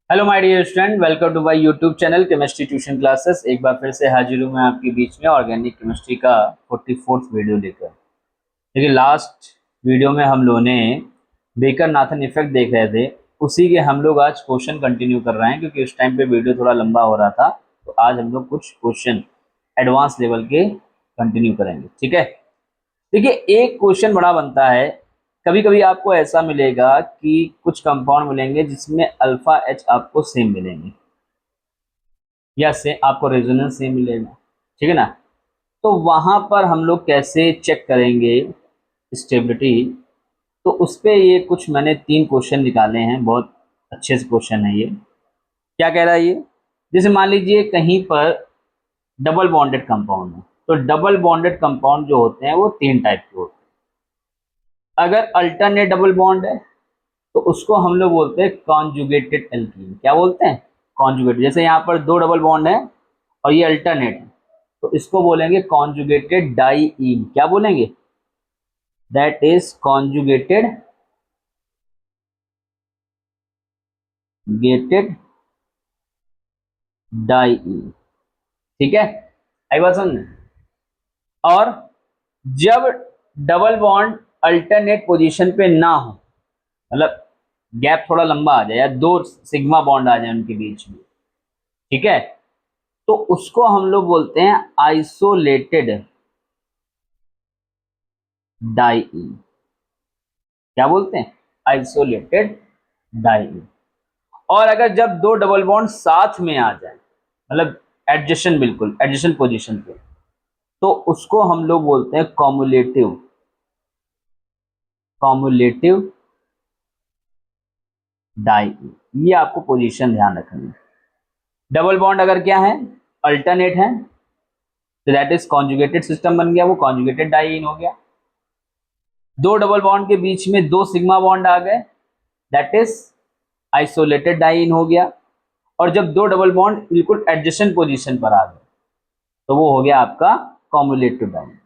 Hello my dear student, welcome to my YouTube channel chemistry tuition classes. एक बार फिर से हाजिर हूँ मैं आपके बीच में ऑर्गेनिक केमिस्ट्री का 44th वीडियो लेकर। देखिए, लास्ट वीडियो में हम लोगों ने बेकर नाथन इफेक्ट देख रहे थे, उसी के हम लोग आज क्वेश्चन कंटिन्यू कर रहे हैं क्योंकि उस टाइम पे वीडियो थोड़ा लंबा हो रहा था। तो आज हम लोग कुछ क्वेश्चन एडवांस लेवल के कंटिन्यू करेंगे, ठीक है। देखिए, एक क्वेश्चन बड़ा बनता है। कभी कभी आपको ऐसा मिलेगा कि कुछ कंपाउंड मिलेंगे जिसमें अल्फा एच आपको सेम मिलेंगे या से आपको रेजोनेंस सेम मिलेगा, ठीक है ना। तो वहां पर हम लोग कैसे चेक करेंगे स्टेबिलिटी, तो उस पे ये कुछ मैंने 3 क्वेश्चन निकाले हैं। बहुत अच्छे से क्वेश्चन है ये। क्या कह रहा है ये? जैसे मान लीजिए कहीं पर डबल बॉन्डेड कंपाउंड है, तो डबल बॉन्डेड कंपाउंड जो होते हैं वो 3 टाइप के होते हैं। अगर अल्टरनेट डबल बॉन्ड है तो उसको हम लोग बोलते हैं कॉन्जुगेटेड एल्कीन। क्या बोलते हैं? कॉन्जुगेटेड। जैसे यहाँ पर 2 डबल बॉन्ड है और ये अल्टरनेट है, तो इसको बोलेंगे कॉन्जुगेटेड डाईईन। क्या बोलेंगे? दैट इज कॉन्जुगेटेड गेटेड डाईईन, ठीक है। आई बात समझ में? और जब डबल बॉन्ड अल्टरनेट पोजीशन पे ना हो, मतलब गैप थोड़ा लंबा आ जाए या 2 सिग्मा बॉन्ड आ जाए उनके बीच में, ठीक है, तो उसको हम लोग बोलते हैं आइसोलेटेड डाईईन। क्या बोलते हैं? आइसोलेटेड डाईईन। और अगर जब 2 डबल बॉन्ड साथ में आ जाए, मतलब एडजेशन, बिल्कुल एडजेशन पोजीशन पे, तो उसको हम लोग बोलते हैं कॉमुलेटिव कॉमुलेटिव डाईईन। ये आपको पोजीशन ध्यान रखनी है। डबल बॉन्ड अगर क्या है, अल्टरनेट है, तो दैट इज कॉन्जुगेटेड सिस्टम बन गया, वो कॉन्जुगेटेड डाईईन हो गया। 2 डबल बॉन्ड के बीच में 2 सिग्मा बॉन्ड आ गए, दैट इज आइसोलेटेड डाईईन हो गया। और जब 2 डबल बॉन्ड बिल्कुल एडजेसेंट पोजीशन पर आ गए, तो वो हो गया आपका कॉमुलेटिव डाईईन।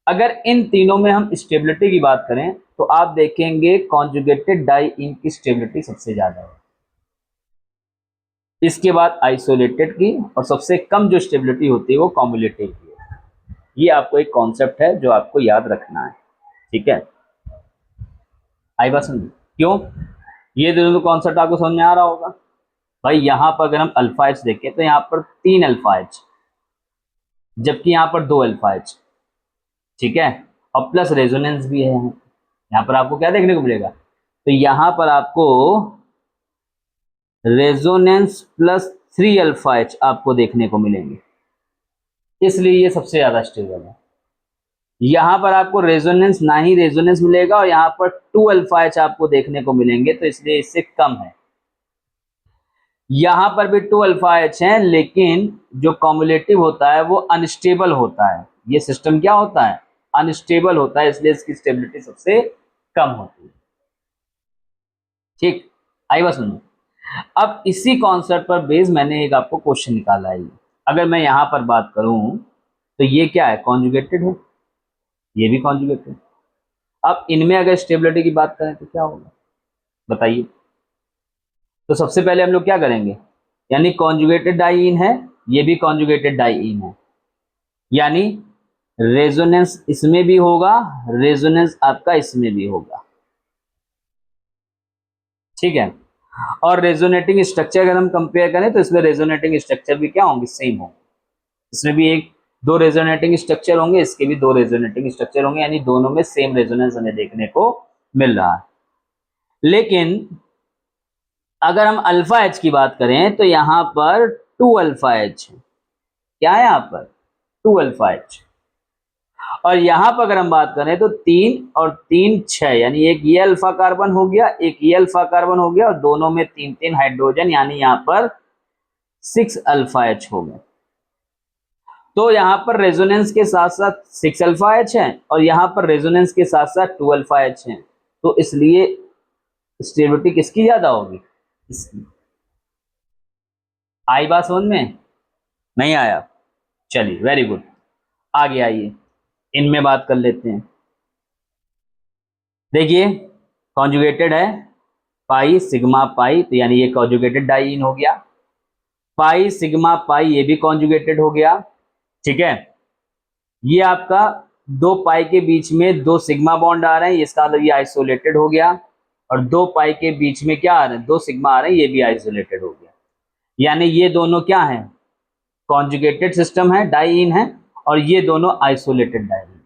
अगर इन तीनों में हम स्टेबिलिटी की बात करें तो आप देखेंगे कॉन्जुगेटेड डाईईन की स्टेबिलिटी सबसे ज्यादा है, इसके बाद आइसोलेटेड की, और सबसे कम जो स्टेबिलिटी होती है वो कॉमुलेटिव की है। ये आपको एक कॉन्सेप्ट है जो आपको याद रखना है, ठीक है। आई बात समझ? क्यों? ये दोनों कॉन्सेप्ट आपको समझ में आ रहा होगा। भाई यहाँ पर अगर हम अल्फा एच देखें तो यहाँ पर 3 अल्फा एच, जबकि यहाँ पर 2 अल्फा एच, ठीक है, और प्लस रेजोनेंस भी है। यहाँ पर आपको क्या देखने को मिलेगा? तो यहाँ पर आपको रेजोनेंस प्लस 3 अल्फा एच आपको देखने को मिलेंगे, इसलिए ये सबसे ज्यादा स्टेबल है। यहाँ पर आपको रेजोनेंस, ना ही रेजोनेंस मिलेगा, और यहाँ पर 2 अल्फा एच आपको देखने को मिलेंगे, तो इसलिए इससे कम है। यहां पर भी 2 अल्फा एच है, लेकिन जो कॉमुलेटिव होता है वो अनस्टेबल होता है। ये सिस्टम क्या होता है? अनस्टेबल होता है, इसलिए इसकी स्टेबिलिटी सबसे कम होती है, ठीक। आई बात सुनो। अब इसी कॉन्सेप्ट पर बेस मैंने एक आपको क्वेश्चन निकाला है। अगर मैं यहां पर बात करूं तो ये क्या है? कॉन्जुगेटेड है, ये भी कॉन्जुगेटेड। अब इनमें अगर स्टेबिलिटी की बात करें तो क्या होगा, बताइए। तो सबसे पहले हम लोग क्या करेंगे, यानी कॉन्जुगेटेड डाईईन है, ये भी कॉन्जुगेटेड डाईईन है, यानी रेजोनेंस इसमें भी होगा, रेजोनेंस आपका इसमें भी होगा, ठीक है। और रेजोनेटिंग स्ट्रक्चर अगर हम कंपेयर करें तो इसमें रेजोनेटिंग स्ट्रक्चर भी क्या होंगे? सेम होंगे। इसमें भी 2 रेजोनेटिंग स्ट्रक्चर होंगे, इसके भी 2 रेजोनेटिंग स्ट्रक्चर होंगे, यानी दोनों में सेम रेजोनेंस हमें देखने को मिल रहा है। लेकिन अगर हम अल्फा एच की बात करें तो यहां पर 2 अल्फा एच है। क्या है यहाँ पर? 2 अल्फा एच। और यहां पर अगर हम बात करें तो 3 और 3 6, यानी एक ये अल्फा कार्बन हो गया, एक ये अल्फा कार्बन हो गया, और दोनों में 3 3 हाइड्रोजन, यानी यहां पर 6 अल्फा एच हो गए। तो यहां पर रेजोनेंस के साथ साथ 6 अल्फा एच है, और यहां पर रेजोनेंस के साथ साथ 2 अल्फा एच है, तो इसलिए स्टेबिलिटी किसकी ज्यादा होगी? इसकी। आई बात समझ में? नहीं आया? चलिए, वेरी गुड। आगे आइए, इनमें बात कर लेते हैं। देखिए, कॉन्जुगेटेड है, पाई सिग्मा पाई, तो यानी ये कॉन्जुगेटेड डाइईन हो गया। पाई सिग्मा पाई ये भी कॉन्जुगेटेड हो गया। ठीक है, ये आपका दो पाई के बीच में दो सिग्मा बॉन्ड आ रहे हैं, इसका मतलब ये आइसोलेटेड हो गया। और दो पाई के बीच में क्या आ रहे हैं, दो सिग्मा आ रहे हैं, ये भी आइसोलेटेड हो गया। यानी ये दोनों क्या हैं, कॉन्जुगेटेड सिस्टम है, डाइईन है, और ये दोनों आइसोलेटेड डाइईन।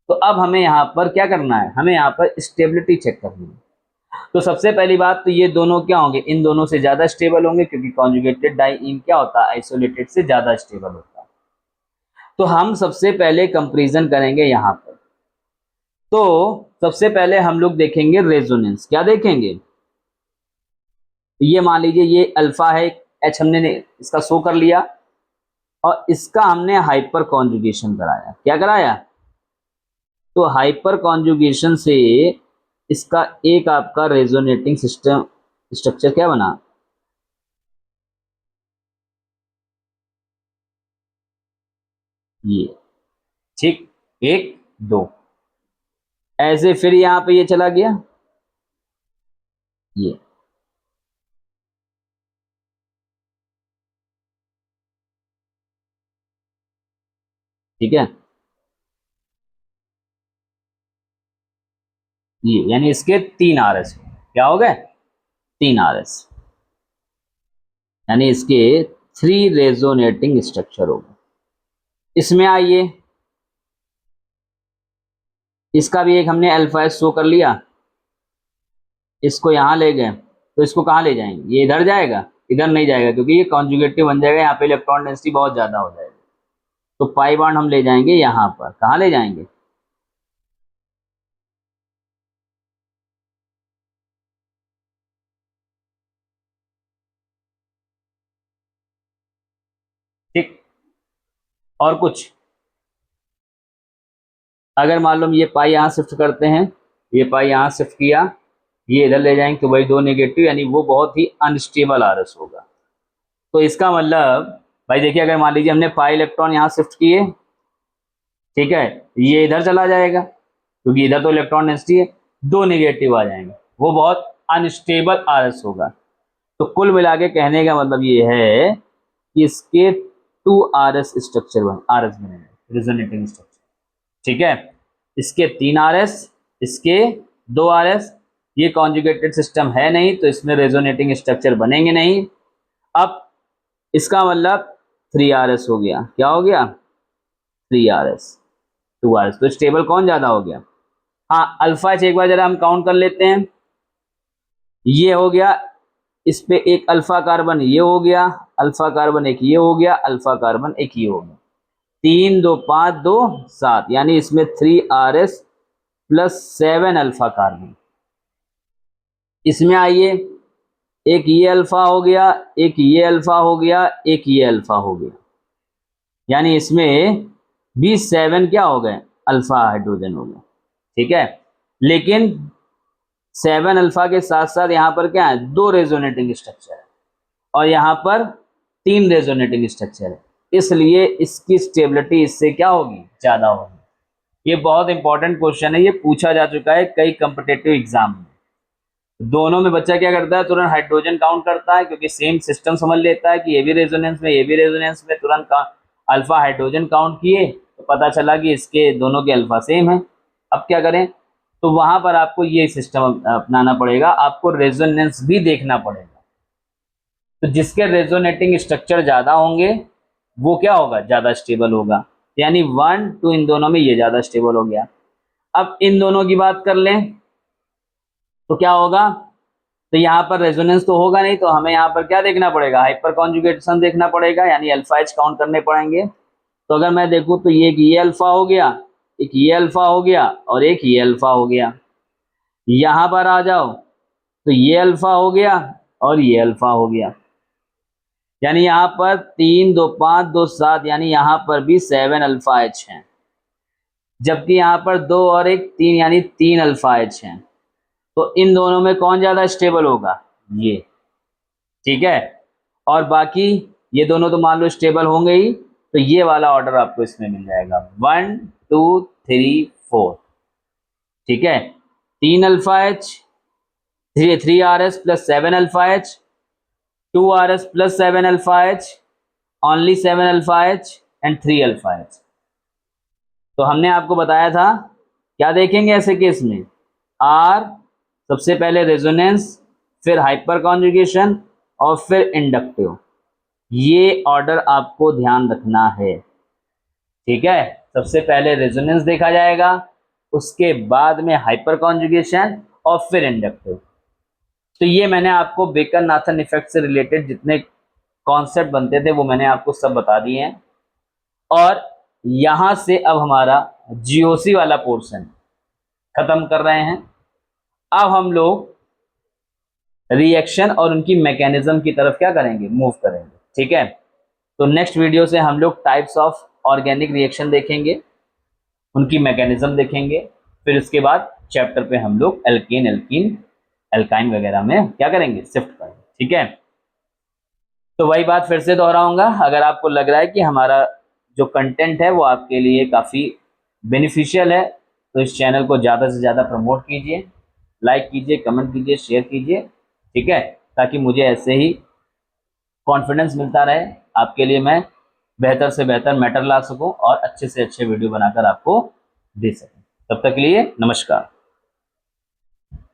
तो अब हमें यहाँ पर क्या करना है, हमें यहाँ पर स्टेबिलिटी चेक करनी है। तो सबसे पहली बात तो ये दोनों क्या होंगे, इन दोनों से ज्यादा स्टेबल होंगे, क्योंकि कॉन्जुगेटेड डाइईन क्या होता है, आइसोलेटेड से ज्यादा स्टेबल होता है। तो हम सबसे पहले कंपैरिजन करेंगे यहाँ पर। तो सबसे पहले हम लोग देखेंगे रेजोनेंस। क्या देखेंगे, ये मान लीजिए ये अल्फा है, एच हमने इसका शो कर लिया, और इसका हमने हाइपर कॉन्जुगेशन कराया। क्या कराया, तो हाइपर कॉन्जुगेशन से इसका एक आपका रेजोनेटिंग सिस्टम स्ट्रक्चर क्या बना, ये। ठीक, एक दो ऐसे, फिर यहां पे ये चला गया, ये। ठीक है, ये यानी इसके तीन आर एस, क्या हो गए, तीन आर एस, यानी इसके थ्री रेजोनेटिंग स्ट्रक्चर हो गए। इसमें आइए, इसका भी एक हमने अल्फा एस शो कर लिया, इसको यहां ले गए, तो इसको कहां ले जाएंगे, ये इधर जाएगा, इधर नहीं जाएगा, क्योंकि ये कॉन्जुगेटिव बन जाएगा, यहाँ पे इलेक्ट्रॉन डेंसिटी बहुत ज्यादा हो जाएगी। तो पाई बॉन्ड हम ले जाएंगे यहां पर, कहां ले जाएंगे, ठीक। और कुछ, अगर मान लो ये पाई यहाँ शिफ्ट करते हैं, ये पाई यहाँ शिफ्ट किया, ये इधर ले जाएंगे, तो वही दो नेगेटिव, यानी वो बहुत ही अनस्टेबल आरएस होगा। तो इसका मतलब भाई देखिए, अगर मान लीजिए हमने पाई इलेक्ट्रॉन यहाँ शिफ्ट किए, ठीक है, ये इधर चला जाएगा, क्योंकि इधर तो इलेक्ट्रॉन डेंसिटी है, दो नेगेटिव आ जाएंगे, वो बहुत अनस्टेबल आरएस होगा। तो कुल मिला के कहने का मतलब ये है कि इसके टू आरएस स्ट्रक्चर बने, आरएस बने, रेजोनेटिंग स्ट्रक्चर। ठीक है, इसके तीन आरएस, इसके दो आरएस, ये कॉन्जुगेटेड सिस्टम है नहीं, तो इसमें रेजोनेटिंग स्ट्रक्चर बनेंगे नहीं। अब इसका मतलब थ्री आरएस हो गया, क्या हो गया, थ्री आरएस, टू आरएस, तो स्टेबल कौन ज्यादा हो गया, हाँ अल्फा एच। एक बार जरा हम काउंट कर लेते हैं, ये हो गया, इस पे एक अल्फा कार्बन ये हो गया, अल्फा कार्बन एक ये हो गया, अल्फा कार्बन एक ये हो गया, तीन दो पांच दो सात, यानी इसमें three R S plus seven alpha carbon. इसमें आइए, एक ये अल्फा हो गया, एक ये अल्फा हो गया, एक ये अल्फा हो गया, यानी इसमें भी सेवन क्या हो गए, अल्फा हाइड्रोजन हो गए। ठीक है, लेकिन सेवन अल्फा के साथ साथ यहां पर क्या है, दो रेजोनेटिंग स्ट्रक्चर है, और यहां पर तीन रेजोनेटिंग स्ट्रक्चर है, इसलिए इसकी स्टेबिलिटी इससे क्या होगी, ज्यादा होगी। ये बहुत इंपॉर्टेंट क्वेश्चन है, ये पूछा जा चुका है कई कॉम्पिटिटिव एग्जाम में। दोनों में बच्चा क्या करता है, तुरंत हाइड्रोजन काउंट करता है, क्योंकि सेम सिस्टम समझ लेता है कि ये भी रेजोनेंस में, ये भी रेजोनेंस में, तुरंत अल्फा हाइड्रोजन काउंट किए, तो पता चला कि इसके दोनों के अल्फा सेम है। अब क्या करें, तो वहां पर आपको ये सिस्टम अपनाना पड़ेगा, आपको रेजोनेंस भी देखना पड़ेगा। तो जिसके रेजोनेटिंग स्ट्रक्चर ज्यादा होंगे वो क्या होगा, ज्यादा स्टेबल होगा, यानी वन टू, इन दोनों में ये ज्यादा स्टेबल हो गया। अब इन दोनों की बात कर लें तो क्या होगा, तो यहाँ पर रेजोनेंस तो होगा नहीं, तो हमें यहाँ पर क्या देखना पड़ेगा, हाइपर कॉन्जुगेशन देखना पड़ेगा, यानी अल्फा एच काउंट करने पड़ेंगे। तो अगर मैं देखूं तो ये अल्फा हो गया, एक ये अल्फा हो गया, और एक ये अल्फा हो गया। यहां पर आ जाओ तो ये अल्फा हो गया और ये अल्फा हो गया, यानी यहाँ पर तीन दो पांच दो सात, यानी यहाँ पर भी सेवन अल्फा एच है, जबकि यहाँ पर दो और एक तीन, यानी तीन अल्फा एच है। तो इन दोनों में कौन ज्यादा स्टेबल होगा, ये। ठीक है, और बाकी ये दोनों तो मान लो स्टेबल होंगे ही, तो ये वाला ऑर्डर आपको इसमें मिल जाएगा, वन टू थ्री फोर। ठीक है, तीन alpha H, 3RS plus 7 alpha H, 2RS plus 7 alpha H, only 7 alpha H and 3 alpha H। तो हमने आपको बताया था क्या देखेंगे ऐसे केस में, R सबसे पहले रेजोनेंस, फिर हाइपर कॉन्जुगेशन और फिर इंडक्टिव। ये ऑर्डर आपको ध्यान रखना है, ठीक है। सबसे पहले रेजोनेंस देखा जाएगा, उसके बाद में हाइपर कॉन्जुगेशन और फिर इंडक्टिव। तो ये मैंने आपको बेकर नाथन इफेक्ट से रिलेटेड जितने कॉन्सेप्ट बनते थे वो मैंने आपको सब बता दिए हैं। और यहां से अब हमारा जीओसी वाला पोर्शन खत्म कर रहे हैं। अब हम लोग रिएक्शन और उनकी मैकेनिज्म की तरफ क्या करेंगे, मूव करेंगे, ठीक है। तो नेक्स्ट वीडियो से हम लोग टाइप्स ऑफ ऑर्गेनिक रिएक्शन देखेंगे, उनकी मैकेनिज्म देखेंगे, फिर उसके बाद चैप्टर पे हम लोग एल्केन, एल्काइन वगैरह में क्या करेंगे, शिफ्ट करेंगे, ठीक है। तो वही बात फिर से दोहराऊंगा, अगर आपको लग रहा है कि हमारा जो कंटेंट है वो आपके लिए काफ़ी बेनिफिशियल है तो इस चैनल को ज़्यादा से ज़्यादा प्रमोट कीजिए, लाइक कीजिए, कमेंट कीजिए, शेयर कीजिए, ठीक है, ताकि मुझे ऐसे ही कॉन्फिडेंस मिलता रहे, आपके लिए मैं बेहतर से बेहतर मैटर ला सकूं और अच्छे से अच्छे वीडियो बनाकर आपको दे सकूं। तब तक के लिए नमस्कार।